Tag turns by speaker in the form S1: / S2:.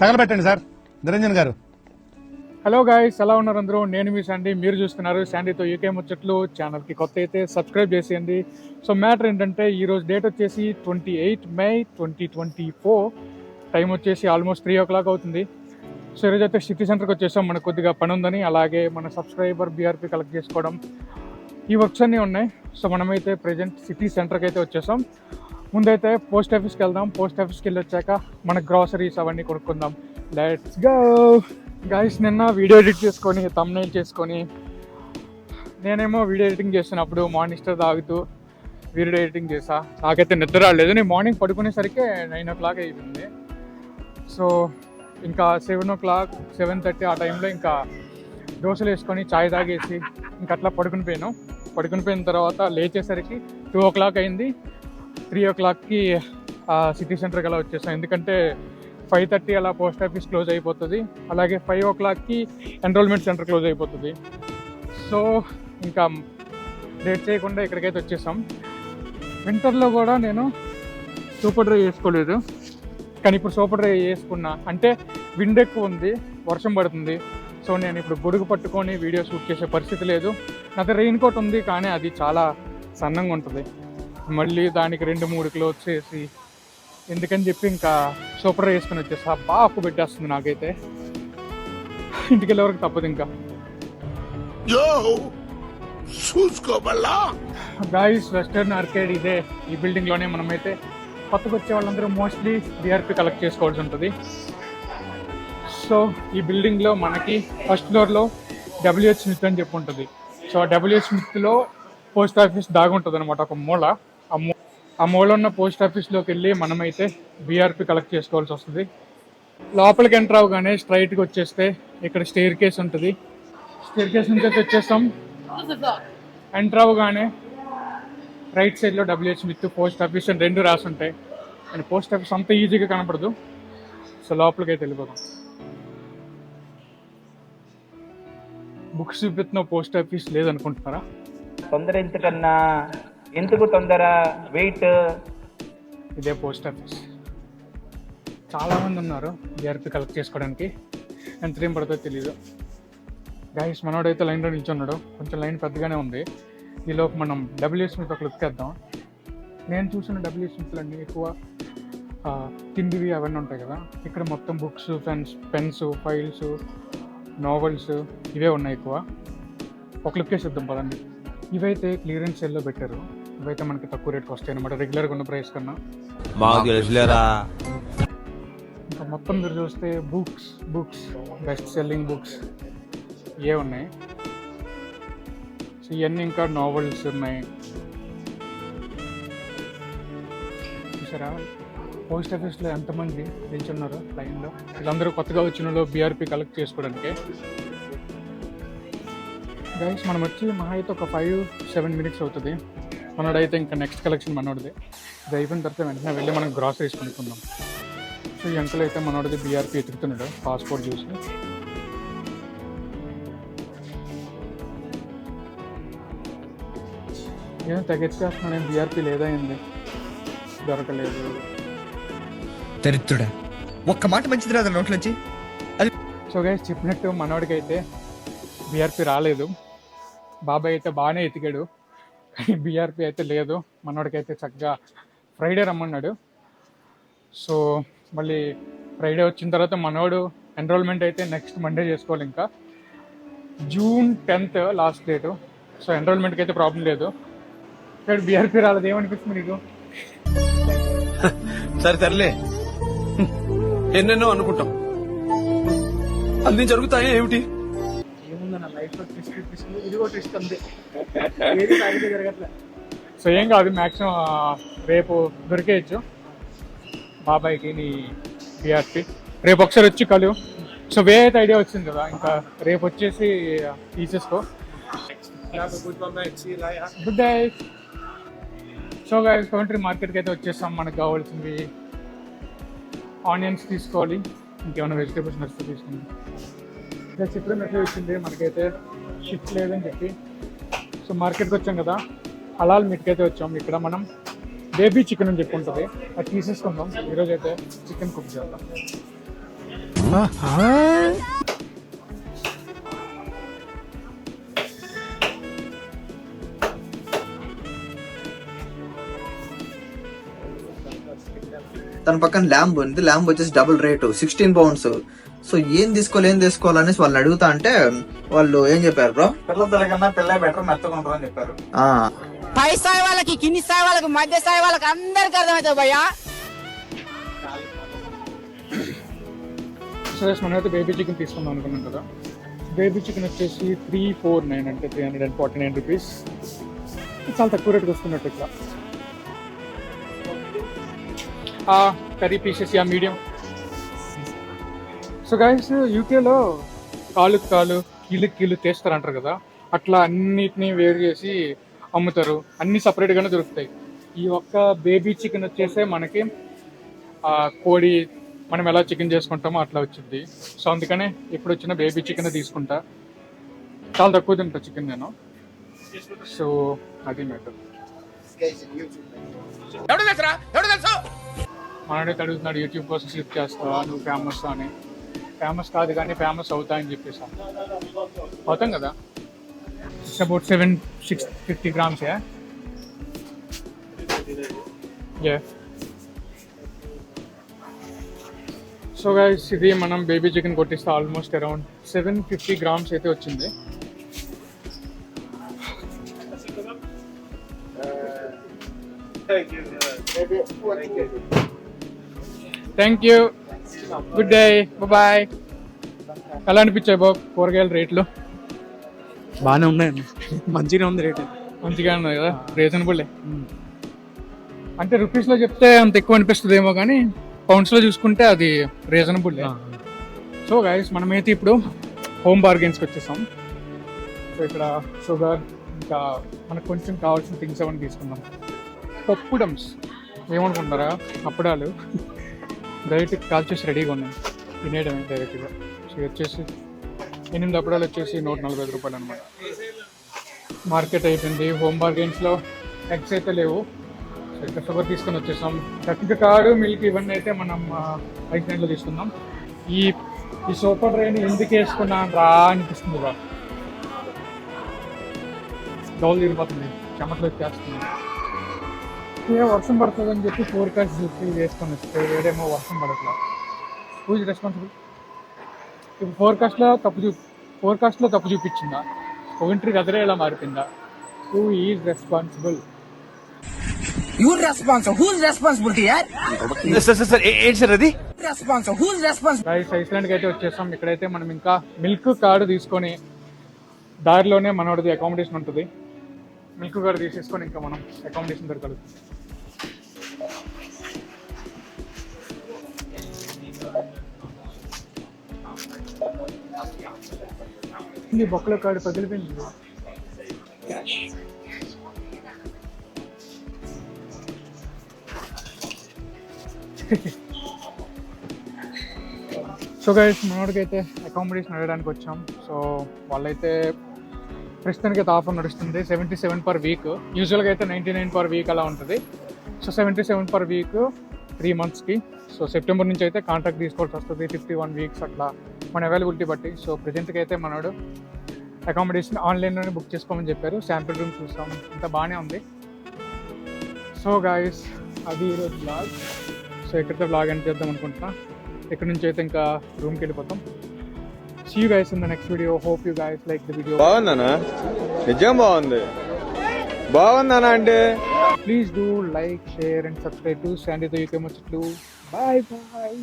S1: తగలబెట్టండి sir Niranjan గారు.
S2: Hello guys, ఎలా ఉన్నారు అందరూ? నేను మీ శాండీ, మీరు చూస్తున్నారు శాండీతో యూకే ముచ్చట్లు. ఛానల్కి కొత్త అయితే సబ్స్క్రైబ్ చేసేయండి. సో మ్యాటర్ ఏంటంటే ఈరోజు డేట్ వచ్చేసి 28 మే 2024. టైం వచ్చేసి ఆల్మోస్ట్ 3 o'clock అవుతుంది. సో ఈరోజు అయితే సిటీ సెంటర్కి వచ్చేసాం. మనకు కొద్దిగా పని ఉందని, అలాగే మన సబ్స్క్రైబర్ బీఆర్పీ కలెక్ట్ చేసుకోవడం, ఈ వర్క్స్ అన్నీ ఉన్నాయి. సో మనమైతే ప్రజెంట్ సిటీ సెంటర్కి అయితే వచ్చేసాం. ముందైతే పోస్ట్ ఆఫీస్కి వెళ్దాం. పోస్ట్ ఆఫీస్కి వెళ్ళి వచ్చాక మన గ్రాసరీస్ అవన్నీ కొనుక్కుందాం. Let's go guys. నిన్న వీడియో ఎడిట్ చేసుకొని థంబ్నెయిల్ చేసుకొని, నేనేమో వీడియో ఎడిటింగ్ చేస్తున్నప్పుడు మానిస్టర్ తాగుతూ వీడియో ఎడిటింగ్ చేసా. నాకైతే నిద్ర రాలేదు. నేను మార్నింగ్ పడుకునేసరికి 9 o'clock అయిపోయింది. సో ఇంకా 7 o'clock 7:30 ఆ టైంలో ఇంకా దోశలు వేసుకొని చాయ్ తాగేసి ఇంకా అట్లా పడుకుని పోయిన తర్వాత లేచేసరికి 2 o'clock అయింది. 3 o'clockకి సిటీ సెంటర్కి అలా వచ్చేసాం. ఎందుకంటే 5:30 అలా పోస్ట్ ఆఫీస్ క్లోజ్ అయిపోతుంది. అలాగే 5 o'clockకి ఎన్రోల్మెంట్ సెంటర్ క్లోజ్ అయిపోతుంది. సో ఇంకా లేట్ చేయకుండా ఇక్కడికైతే వచ్చేసాం. వింటర్లో కూడా నేను సూపర్ డ్రై చేసుకోలేదు, కానీ ఇప్పుడు సూపర్ డ్రై చేసుకున్నా. అంటే విండ్ ఎక్కువ ఉంది, వర్షం పడుతుంది. సో నేను ఇప్పుడు గొడుగు పట్టుకొని వీడియో షూట్ చేసే పరిస్థితి లేదు. నా దగ్గర రెయిన్ కోట్ ఉంది, కానీ అది చాలా సన్నంగా ఉంటుంది. మళ్ళీ దానికి 2-3 క్లోత్స్ వేసి ఎందుకని చెప్పి ఇంకా సూపర్ డ్రై వేసుకొని వచ్చేసా. బాగా అప్పు పెట్టేస్తుంది నాకైతే. ఇంటికి వెళ్ళే వరకు తప్పదు. ఇంకా గాయ్స్, వెస్టర్న్ ఆర్కేడ్ ఇదే. ఈ బిల్డింగ్లోనే మనమైతే కొత్తగా వచ్చే వాళ్ళందరూ మోస్ట్లీ బీఆర్పీ కలెక్ట్ చేసుకోవాల్సి ఉంటుంది. సో ఈ బిల్డింగ్లో మనకి ఫస్ట్ ఫ్లోర్లో WH స్మిత్ అని చెప్పి ఉంటుంది. సో WH స్మిత్లో పోస్ట్ ఆఫీస్ దాగుంటుంది అనమాట, ఒక మూల. ఆ మూల ఉన్న పోస్ట్ ఆఫీస్లోకి వెళ్ళి మనమైతే బీఆర్పీ కలెక్ట్ చేసుకోవాల్సి వస్తుంది. లోపలికి ఎంటర్ అవగానే స్ట్రైట్గా వచ్చేస్తే ఇక్కడ స్టేర్ కేస్ ఉంటుంది. స్టేర్ కేస్ నుంచి అయితే వచ్చేస్తాం. ఎంటర్ అవగానే రైట్ సైడ్లో WH స్మిత్ పోస్ట్ ఆఫీస్ అని 2 రాసి ఉంటాయి. అండ్ పోస్ట్ ఆఫీస్ అంత ఈజీగా కనపడదు. సో లోపలికి అయితే వెళ్ళిపోతాం. బుక్స్ చూపిస్తున్న పోస్ట్ ఆఫీస్ లేదనుకుంటున్నారా?
S3: తొందర ఎందుకన్నా, ఎందుకు తొందర, వెయిట్.
S2: ఇదే పోస్ట్ ఆఫీస్. చాలామంది ఉన్నారు బీఆర్పీ కలెక్ట్ చేసుకోవడానికి. ఎంత టైం పడుతుందో తెలీదు. గాయస్, మనోడైతే లైన్లో నిల్చున్నాడు. కొంచెం లైన్ పెద్దగానే ఉంది. ఈలోపు మనం WH స్మిత్ ఒక లుక్ వేద్దాం. నేను చూసిన WH స్మిత్లు అన్నీ ఎక్కువ కిందివి అవన్నీ ఉంటాయి కదా. ఇక్కడ మొత్తం బుక్స్, పెన్స్, ఫైల్స్, నావెల్స్ ఇవే ఉన్నాయి ఎక్కువ. ఒక లుక్ వేసేద్దాం పదండి. ఇవైతే క్లియరెన్స్ సేల్లో పెట్టారు. ఇవైతే మనకి తక్కువ రేట్కి వస్తాయి అనమాట, రెగ్యులర్గా ఉన్న ప్రైస్ కన్నా. ఇంకా మొత్తం మీరు చూస్తే బుక్స్ బెస్ట్ సెల్లింగ్ బుక్స్ ఇవే ఉన్నాయి. సో ఇవన్నీ ఇంకా నావెల్స్ ఉన్నాయి. చూసారా పోస్ట్ ఆఫీస్లో ఎంతమంది నిల్చున్నారు లైన్లో? వీళ్ళందరూ కొత్తగా వచ్చిన వాళ్ళు బీఆర్పీ కలెక్ట్ చేసుకోవడానికి. గైస్, మనం వచ్చి మహా అయితే ఒక 5-7 minutes అవుతుంది. మనోడైతే ఇంకా నెక్స్ట్ కలెక్షన్ మనోడిది. ఇది అయిపోయిన తర్వాత వెంటనే వెళ్ళి మనం గ్రాసరీస్ కొనుక్కుందాం. సో ఈ అంకుల్ అయితే మనోడిది బీఆర్పీ ఎతుకుతున్నాడు పాస్పోర్ట్ చూసి. ఏం తెగెచ్చేస్తున్నాడు, ఏం బీఆర్పీ లేదా ఏంది? దొరకలేదు.
S4: దరిద్రుడా, ఒక్క మాట మంచిది రాదు నోట్లోంచి.
S2: సో గైస్, చెప్పినట్టు మనోడికి అయితే బీఆర్పీ రాలేదు. బాబాయ్ అయితే బాగానే ఎతికాడు, కానీ బీఆర్పీ అయితే లేదు. మనోడికి అయితే చక్కగా ఫ్రైడే రమ్మన్నాడు. సో మళ్ళీ ఫ్రైడే వచ్చిన తర్వాత మనోడు ఎన్రోల్మెంట్ అయితే నెక్స్ట్ మండే చేసుకోవాలి. ఇంకా June 10th last date. So ఎన్రోల్మెంట్కి అయితే ప్రాబ్లం లేదు. ఇక్కడ బీఆర్పీ రాలేదు. ఏమనిపిస్తుంది నీకు?
S5: సర్లే, ఎన్నెన్నో అనుకుంటాం, అన్ని జరుగుతాయి. ఏమిటి
S2: ఏముందన్న లైఫ్లో ట్విస్ట్, ఇదిగో ట్విస్ట్ అంతే. ఏది సాగితే జరగట్లే. సో ఏం కాదు, మ్యాక్సిమం రేపు దొరికేయచ్చు బాబాయ్కి నీ బీఆర్పీ. రేపు ఒకసారి వచ్చి కలు. సో అయితే ఐడియా వచ్చింది కదా, ఇంకా రేపు వచ్చేసి తీసేసుకో. Good day. So guys, country మార్కెట్కి అయితే వచ్చేసాం. మనకు కావాల్సింది ఆనియన్స్ తీసుకోవాలి, ఇంకేమైనా వెజిటేబుల్స్ నచ్చితే తీసుకుందాం. ప్లస్ ఇప్పుడే మెసేజ్ వచ్చింది మనకైతే షిఫ్ట్ లేదని చెప్పి. సో మార్కెట్కి వచ్చాం కదా, హలాల్ మీట్కి అయితే వచ్చాం. ఇక్కడ మనం బేబీ చికెన్ అని చెప్పి ఉంటుంది, అది తీసేసుకుందాం. ఈరోజు అయితే చికెన్ కుక్ చేద్దాం.
S6: తన పక్కన ల్యాంబ్ ఉంది. ల్యాంబ్ వచ్చేసి డబుల్ రేటు 16 pounds. సో ఏం తీసుకోవాలనేసి వాళ్ళని అడుగుతా అంటే వాళ్ళు ఏం చెప్పారు బ్రో,
S7: పిల్ల తలకన్నా పిల్ల బెటర్ మెత్తగా ఉంటుందని చెప్పారు.
S8: పై స్థాయి వాళ్ళకి, కింది స్థాయి వాళ్ళకి, మధ్య స్థాయి వాళ్ళకి అందరికి అర్థమవుతుంది భయ్యా.
S2: సరే, మనమైతే బేబీ చికెన్ తీసుకుందాం అనుకున్నాం కదా. బేబీ చికెన్ వచ్చేసి 349 అంటే 349 రూపీస్. చాలా తక్కువ రేటుకి వస్తున్నట్టు ఇట్లా. Curry pieces yeah medium. So guys, యూకేలో కాలు కీలు తీస్తారంటారు కదా, అట్లా అన్నిటినీ వేరు చేసి అమ్ముతారు. అన్నీ సపరేట్గానే దొరుకుతాయి. ఈ ఒక్క బేబీ చికెన్ వచ్చేసే మనకి కోడి మనం ఎలా చికెన్ చేసుకుంటామో అట్లా వచ్చింది. సో అందుకనే ఎప్పుడు వచ్చినా బేబీ చికెన్ తీసుకుంటా. చాలా తక్కువ తింటా చికెన్ నేను. సో అది మ్యాటర్. మనడైతే అడుగుతున్నాడు యూట్యూబ్ కోసం స్లిప్ చేస్తావా నువ్వు ఫేమస్ అని. ఫేమస్ కాదు కానీ ఫేమస్ అవుతా అని చెప్పేసి అవుతాం కదా. It's about 650 grams. So guys, ఇది మనం బేబీ చికెన్ కొట్టిస్తే ఆల్మోస్ట్ అరౌండ్ 750 grams అయితే వచ్చింది. Thank you, good day, bye. ఎలా అనిపించాయి బాబు కూరగాయల రేట్లు?
S9: బాగానే ఉన్నాయండి, మంచిగా ఉంది రేట్.
S2: మంచిగా ఉన్నాయి కదా, రీజనబుల్. అంటే రూపీస్లో చెప్తే అంత ఎక్కువ అనిపిస్తుందేమో కానీ పౌండ్స్లో చూసుకుంటే అది రీజనబుల్. సో గైస్, మనమైతే ఇప్పుడు హోమ్ బార్గెన్స్కి వచ్చేసాం. సో ఇక్కడ షుగర్, ఇంకా మనకు కొంచెం కావాల్సిన థింగ్స్ అవన్నీ తీసుకుందాం. పప్పుడమ్స్ ఏమనుకుంటారా, అప్పడాలు డైరెక్ట్ కాల్చేసి రెడీగా ఉన్నాయి, తినేయడమే డైరెక్ట్గా. సో వచ్చేసి 8 అప్పడాలు వచ్చేసి 145 రూపాయలు అనమాట. మార్కెట్ అయిపోయింది. హోమ్ బార్గెన్స్లో ఎగ్స్ అయితే లేవు. సో ఇక్కడ షుగర్ తీసుకొని వచ్చేసాం. ఇంకా కాడు, మిల్క్ ఇవన్నీ అయితే మనం ఐస్ నైట్లో తీసుకుందాం. ఈ సూపర్ డ్రైన్ ఎందుకు వేసుకున్నాను రా అనిపిస్తుంది బా. డౌల్ తిరిగిపోతుంది, చెమటలు వచ్చేస్తుంది. వర్షం పడుతుందని చెప్పి ఫోర్కాస్ట్ చూసి వేసుకొని వస్తే వేడేమో వర్షం పడట్లా. Who is responsible? ఇప్పుడు ఫోర్కాస్ట్లో తప్పు చూపించిందా? ఒంటరికి అదరే ఎలా మారిపోయిందా? Who is responsible?
S8: You're responsible. Whose responsibility యార్?
S5: ఏంటి సార్ అది?
S8: రెస్పాన్సిబుల్. Whose responsible?
S2: గైస్, ఐస్లాండ్కి అయితే వచ్చేసాం. ఇక్కడైతే మనం ఇంకా మిల్క్ కార్డు తీసుకొని దారిలోనే మనోడిది అకామిడేషన్ ఉంటుంది. మిల్క్ కార్డు తీసేసుకొని ఇంకా మనం అకామిడేషన్ దొరకదు. ఈ బొక్కల కార్డు పగిలిపోయింది. సో గైస్, మనోడికైతే అకామిడేషన్ అడగడానికి వచ్చాం. సో వాళ్ళైతే ప్రస్తుతానికి అయితే ఆఫర్ నడుస్తుంది 77 per week. యూజువల్గా అయితే 99 per week అలా ఉంటుంది. సో 77 per week 3 monthsకి. సో సెప్టెంబర్ నుంచి అయితే కాంట్రాక్ట్ తీసుకోవాల్సి వస్తుంది 51 weeks అట్లా మన అవైలబిలిటీ బట్టి. సో ప్రజెంట్కి అయితే మనోడు అకామిడేషన్ ఆన్లైన్లోనే బుక్ చేసుకోమని చెప్పారు. శాంపిల్ రూమ్ చూస్తాం, అంతా బాగానే ఉంది. సో గాయస్, అది ఈరోజు బ్లాగ్. సో ఎక్కడితో బ్లాగ్ అని చేద్దాం అనుకుంటున్నా. ఇక్కడ నుంచి అయితే ఇంకా రూమ్కి వెళ్ళిపోతాం. See you guys in the next video. Hope you guys like the video.
S10: బాగుందనా? నిజం బాగుంది. బాగుందనా అంటే
S2: Please do like, share and subscribe to Sandy the UK Muchitlu. Bye bye.